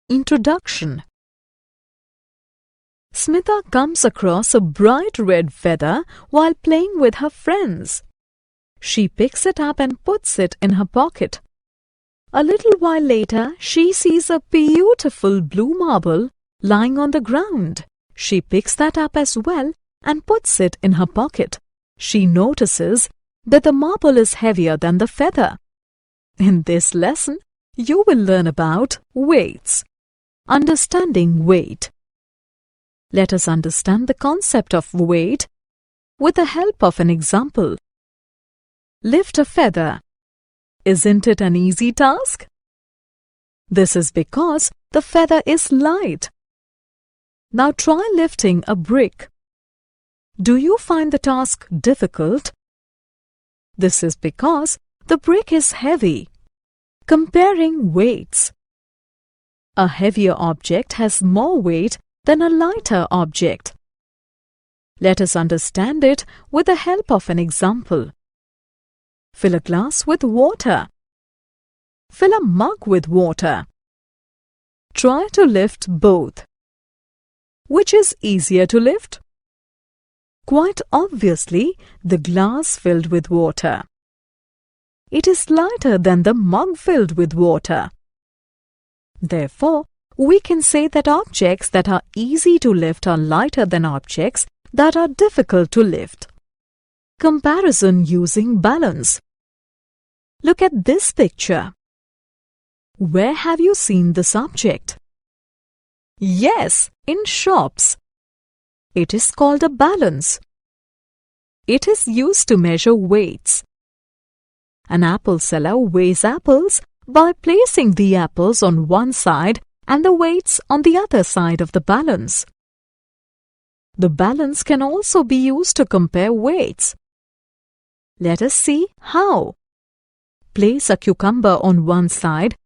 Introduction. Smitha comes across a bright red feather while playing with her friends. She picks it up and puts it in her pocket. A little while later, she sees a beautiful blue marble lying on the ground. She picks that up as well and puts it in her pocket. She notices that the marble is heavier than the feather. In this lesson, you will learn about weights. Understanding weight. Let us understand the concept of weight with the help of an example. Lift a feather. Isn't it an easy task? This is because the feather is light. Now try lifting a brick. Do you find the task difficult? This is because the brick is heavy. Comparing weights. A heavier object has more weight than a lighter object. Let us understand it with the help of an example. Fill a glass with water. Fill a mug with water. Try to lift both. Which is easier to lift? Quite obviously, the glass filled with water. It is lighter than the mug filled with water. Therefore, we can say that objects that are easy to lift are lighter than objects that are difficult to lift. Comparison using balance. Look at this picture. Where have you seen this object? Yes, in shops. It is called a balance. It is used to measure weights. An apple seller weighs apples by placing the apples on one side and the weights on the other side of the balance. The balance can also be used to compare weights. Let us see how. Place a cucumber on one side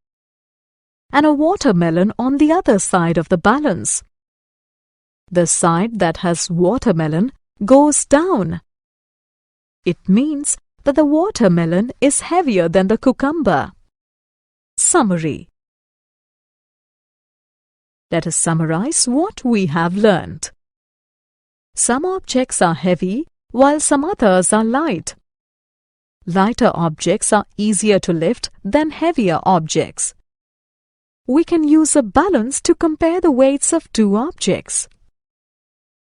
and a watermelon on the other side of the balance. The side that has watermelon goes down. It means that the watermelon is heavier than the cucumber. Summary. Let us summarize what we have learnt. Some objects are heavy while some others are light. Lighter objects are easier to lift than heavier objects. We can use a balance to compare the weights of two objects.